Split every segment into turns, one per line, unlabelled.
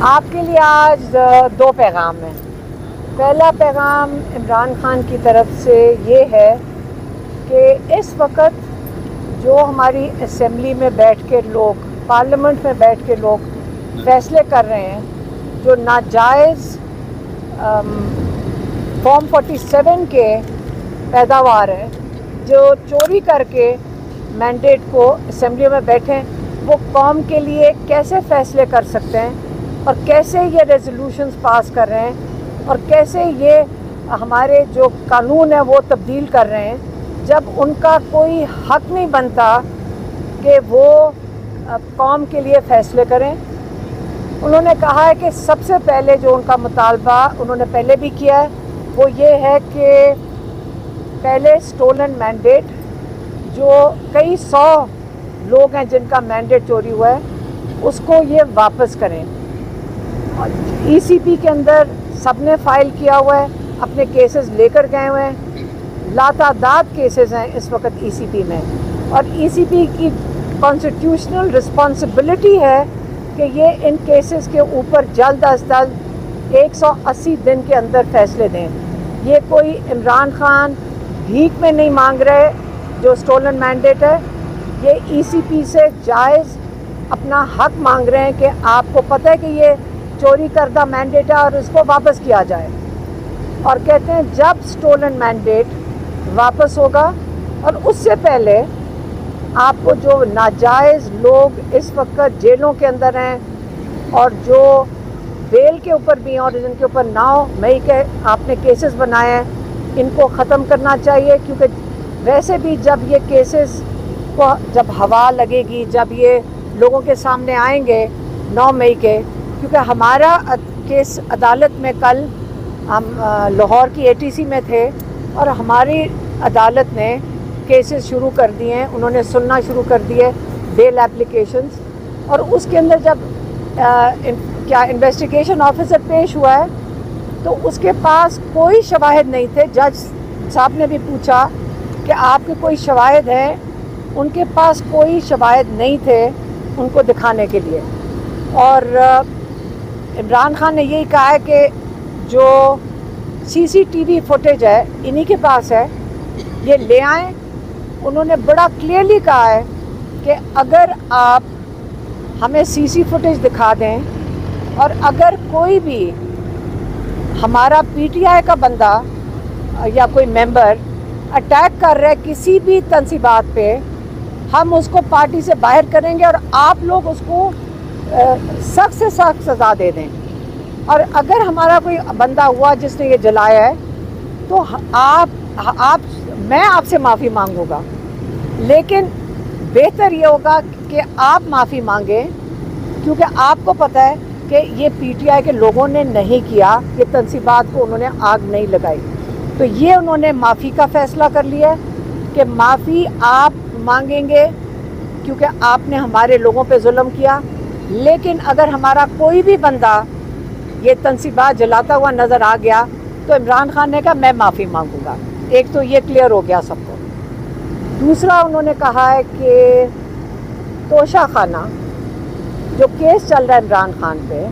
آپ کے لیے آج دو پیغام ہیں. پہلا پیغام عمران خان کی طرف سے یہ ہے کہ اس وقت جو ہماری اسمبلی میں بیٹھ کے لوگ، پارلیمنٹ میں بیٹھ کے لوگ فیصلے کر رہے ہیں، جو ناجائز فارم 47 کے پیداوار ہے، جو چوری کر کے مینڈیٹ کو اسمبلی میں بیٹھیں، وہ قوم کے لیے کیسے فیصلے کر سکتے ہیں اور کیسے یہ ریزولوشنز پاس کر رہے ہیں اور کیسے یہ ہمارے جو قانون ہے وہ تبدیل کر رہے ہیں، جب ان کا کوئی حق نہیں بنتا کہ وہ قوم کے لیے فیصلے کریں. انہوں نے کہا ہے کہ سب سے پہلے جو ان کا مطالبہ انہوں نے پہلے بھی کیا ہے وہ یہ ہے کہ پہلے اسٹولن مینڈیٹ، جو کئی 100 لوگ ہیں جن کا مینڈیٹ چوری ہوا ہے، اس کو یہ واپس کریں. ای سی پی کے اندر سب نے فائل کیا ہوا ہے، اپنے کیسز لے کر گئے ہوئے ہیں، لاتعداد کیسز ہیں اس وقت ای سی پی میں، اور ای سی پی کی کانسٹیٹیوشنل رسپانسبلٹی ہے کہ یہ ان کیسز کے اوپر جلد از جلد 180 دن کے اندر فیصلے دیں. یہ کوئی عمران خان بھیک میں نہیں مانگ رہے جو اسٹولن مینڈیٹ ہے، یہ ای سی پی سے جائز اپنا حق مانگ رہے ہیں کہ آپ کو پتہ ہے کہ یہ چوری کردہ مینڈیٹ ہے اور اس کو واپس کیا جائے. اور کہتے ہیں جب اسٹولن مینڈیٹ واپس ہوگا، اور اس سے پہلے آپ کو جو ناجائز لوگ اس وقت جیلوں کے اندر ہیں اور جو بیل کے اوپر بھی ہیں اور جن کے اوپر 9 مئی کے آپ نے کیسز بنائے ہیں، ان کو ختم کرنا چاہیے. کیونکہ ویسے بھی جب یہ کیسز کو جب ہوا لگے گی، جب یہ لوگوں کے سامنے آئیں گے 9 مئی کے، کیونکہ ہمارا کیس عدالت میں کل ہم لاہور کی اے ٹی سی میں تھے اور ہماری عدالت نے کیسز شروع کر دیے ہیں، انہوں نے سننا شروع کر دیے بیل اپلیکیشنز. اور اس کے اندر جب کیا انویسٹیگیشن آفیسر پیش ہوا ہے تو اس کے پاس کوئی شواہد نہیں تھے. جج صاحب نے بھی پوچھا کہ آپ کے کوئی شواہد ہیں، ان کے پاس کوئی شواہد نہیں تھے ان کو دکھانے کے لیے. اور عمران خان نے یہی کہا ہے کہ جو سی سی ٹی وی فوٹیج ہے انہی کے پاس ہے، یہ لے آئیں. انہوں نے بڑا کلیئرلی کہا ہے کہ اگر آپ ہمیں سی سی فوٹیج دکھا دیں اور اگر کوئی بھی ہمارا پی ٹی آئی کا بندہ یا کوئی ممبر اٹیک کر رہا ہے کسی بھی تنصیبات پہ، ہم اس کو پارٹی سے باہر کریں گے اور آپ لوگ اس کو سخت سے سخت سزا دے دیں. اور اگر ہمارا کوئی بندہ ہوا جس نے یہ جلایا ہے تو میں آپ سے معافی مانگوں گا، لیکن بہتر یہ ہوگا کہ آپ معافی مانگیں، کیونکہ آپ کو پتہ ہے کہ یہ پی ٹی آئی کے لوگوں نے نہیں کیا، یہ تنصیبات کو انہوں نے آگ نہیں لگائی. تو یہ انہوں نے معافی کا فیصلہ کر لیا کہ معافی آپ مانگیں گے کیونکہ آپ نے ہمارے لوگوں پہ ظلم کیا. لیکن اگر ہمارا کوئی بھی بندہ یہ تنصیبات جلاتا ہوا نظر آ گیا تو عمران خان نے کہا میں معافی مانگوں گا. ایک تو یہ کلیئر ہو گیا سب کو. دوسرا انہوں نے کہا ہے کہ توشہ خانہ جو کیس چل رہا ہے عمران خان پہ،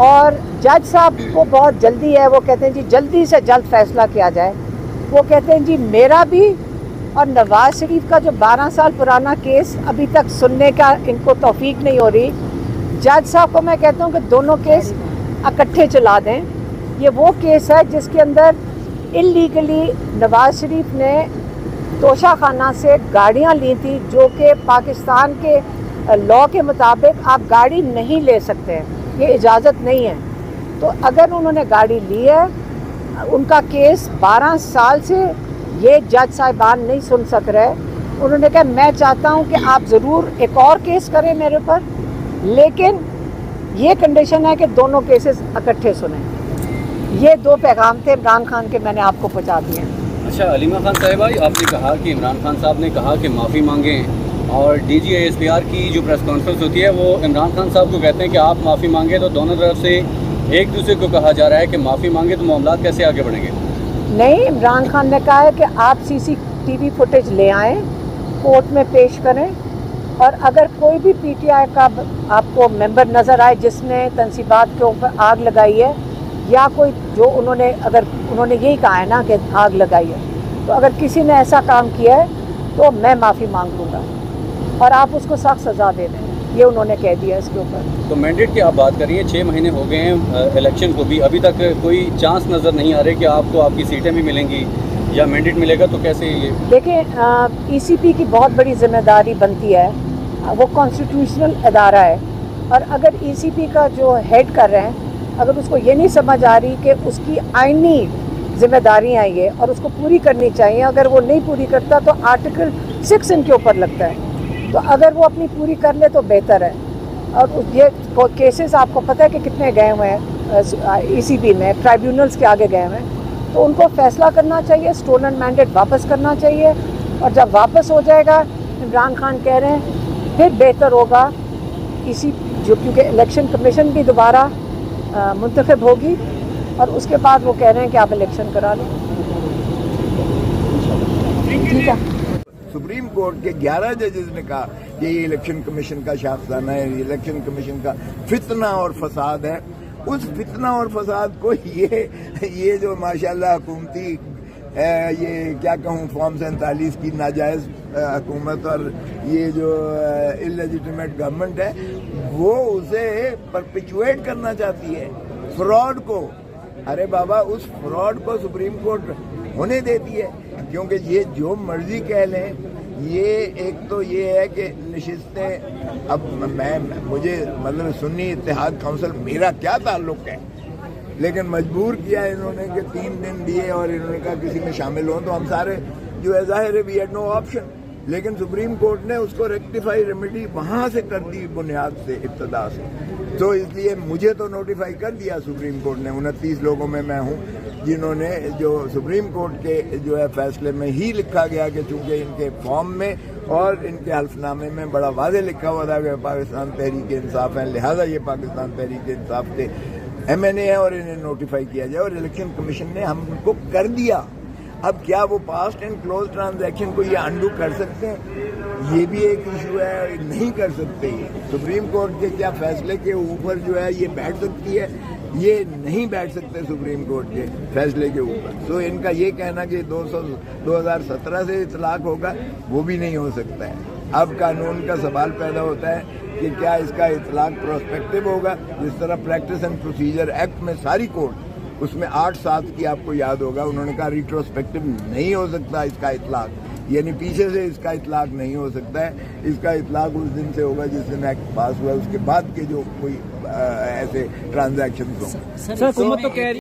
اور جج صاحب کو بہت جلدی ہے، وہ کہتے ہیں جی جلدی سے جلد فیصلہ کیا جائے. وہ کہتے ہیں جی میرا بھی اور نواز شریف کا جو 12 سال پرانا کیس ابھی تک سننے کا ان کو توفیق نہیں ہو رہی. جج صاحب کو میں کہتا ہوں کہ دونوں کیس اکٹھے چلا دیں. یہ وہ کیس ہے جس کے اندر انلیگلی نواز شریف نے توشہ خانہ سے گاڑیاں لی تھی، جو کہ پاکستان کے لاء کے مطابق آپ گاڑی نہیں لے سکتے ہیں، یہ اجازت نہیں ہے. تو اگر انہوں نے گاڑی لی ہے، ان کا کیس 12 سال سے یہ جج صاحبان نہیں سن سک رہے. انہوں نے کہا میں چاہتا ہوں کہ آپ ضرور ایک اور کیس کریں میرے پر، لیکن یہ کنڈیشن ہے کہ دونوں کیسز اکٹھے سنیں. یہ دو پیغام تھے عمران خان کے، میں نے آپ کو پہنچا دیے.
اچھا علیمہ خان صاحبہ، آپ نے کہا کہ عمران خان صاحب نے کہا کہ معافی مانگیں، اور D G I S P R کی جو پریس کانفرنس ہوتی ہے وہ عمران خان صاحب کو کہتے ہیں کہ آپ معافی مانگیں، تو دونوں طرف سے ایک دوسرے کو کہا جا رہا ہے کہ معافی مانگے تو معاملات کیسے آگے بڑھیں گے؟
نہیں، عمران خان نے کہا ہے کہ آپ سی سی ٹی وی فوٹیج لے آئیں، کورٹ میں پیش کریں اور اگر کوئی بھی پی ٹی آئی کا آپ کو ممبر نظر آئے جس نے تنصیبات کے اوپر آگ لگائی ہے یا کوئی جو اگر انہوں نے یہی کہا ہے نا کہ آگ لگائی ہے، تو اگر کسی نے ایسا کام کیا ہے تو میں معافی مانگ لوں گا اور آپ اس کو سخت سزا دے دیں، یہ انہوں نے کہہ دیا اس کے اوپر۔
تو مینڈیٹ کی آپ بات کر رہی ہیں، 6 مہینے ہو گئے ہیں الیکشن کو بھی، ابھی تک کوئی چانس نظر نہیں آ رہے کہ آپ کو آپ کی سیٹیں بھی ملیں گی یا مینڈیٹ ملے گا، تو کیسے یہ؟
دیکھیں ای سی پی کی بہت بڑی ذمہ داری بنتی ہے، وہ کانسٹیٹیوشنل ادارہ ہے، اور اگر ای سی پی کا جو ہیڈ کر رہے ہیں اگر اس کو یہ نہیں سمجھ آ رہی کہ اس کی آئینی ذمہ داریاں یہ اور اس کو پوری کرنی چاہیے، اگر وہ نہیں پوری کرتا تو آرٹیکل 6 ان کے اوپر لگتا ہے، تو اگر وہ اپنی پوری کر لے تو بہتر ہے۔ اور یہ کیسز آپ کو پتہ ہے کہ کتنے گئے ہوئے ہیں ای سی پی میں، ٹرائیبیونلز کے آگے گئے ہوئے ہیں، تو ان کو فیصلہ کرنا چاہیے، اسٹولن مینڈیٹ واپس کرنا چاہیے، اور جب واپس ہو جائے گا عمران خان کہہ رہے ہیں پھر بہتر ہوگا کیونکہ الیکشن کمیشن بھی دوبارہ منتخب ہوگی، اور اس کے بعد وہ کہہ رہے ہیں کہ آپ الیکشن کرا لیں۔ ٹھیک ہے،
سپریم کورٹ کے 11 ججز نے کہا کہ یہ الیکشن کمیشن کا شاخسانہ ہے، یہ الیکشن کمیشن کا فتنہ اور فساد ہے۔ اس فتنہ اور فساد کو یہ جو ماشاءاللہ حکومتی یہ کیا کہوں فارم 47 کی ناجائز حکومت اور یہ جو انلیجیٹمیٹ گورنمنٹ ہے، وہ اسے پرپیچویٹ کرنا چاہتی ہے، فراڈ کو۔ ارے بابا، اس فراڈ کو سپریم کورٹ ہونے دیتی ہے، کیونکہ یہ جو مرضی کہہ لیں، یہ ایک تو یہ ہے کہ نشستیں، اب مجھے مطلب سنی اتحاد کونسل میرا کیا تعلق ہے، لیکن مجبور کیا انہوں نے کہ 3 دن دیے اور انہوں نے کہا کسی میں شامل ہوں، تو ہم سارے جو ہے ظاہر ہے وی ہیڈ نو آپشن، لیکن سپریم کورٹ نے اس کو ریکٹیفائی ریمیڈی وہاں سے کر دی، بنیاد سے، ابتدا سے۔ تو اس لیے مجھے تو نوٹیفائی کر دیا سپریم کورٹ نے، 29 لوگوں میں میں ہوں جنہوں نے، جو سپریم کورٹ کے جو ہے فیصلے میں ہی لکھا گیا کہ چونکہ ان کے فارم میں اور ان کے حلف نامے میں بڑا واضح لکھا ہوا تھا کہ پاکستان تحریک انصاف ہے، لہذا یہ پاکستان تحریک انصاف کے ایم این اے ہے اور انہیں نوٹیفائی کیا جائے، اور الیکشن کمیشن نے ہم کو کر دیا۔ اب کیا وہ پاسٹ اینڈ کلوز ٹرانزیکشن کو یہ انڈو کر سکتے ہیں؟ یہ بھی ایک ایشو ہے، نہیں کر سکتے۔ یہ سپریم کورٹ کے کیا فیصلے کے اوپر جو ہے یہ بیٹھ سکتی ہے؟ یہ نہیں بیٹھ سکتے سپریم کورٹ کے فیصلے کے اوپر۔ تو ان کا یہ کہنا کہ 2017 سے اطلاق ہوگا، وہ بھی نہیں ہو سکتا ہے۔ اب قانون کا سوال پیدا ہوتا ہے کہ کیا اس کا اطلاق پروسپیکٹو ہوگا، جس طرح پریکٹس اینڈ پروسیجر ایکٹ میں ساری کورٹ، اس میں 8/7 کی آپ کو یاد ہوگا، انہوں نے کہا ریٹروسپیکٹو نہیں ہو سکتا اس کا اطلاق، یعنی پیچھے سے اس کا اطلاق نہیں ہو سکتا ہے، اس کا اطلاق اس دن سے ہوگا جس دن ایکٹ پاس ہوا ہے، اس کے بعد کے جو کوئی ایسے ٹرانزیکشن ہوں۔
سر حکومت تو کہہ رہی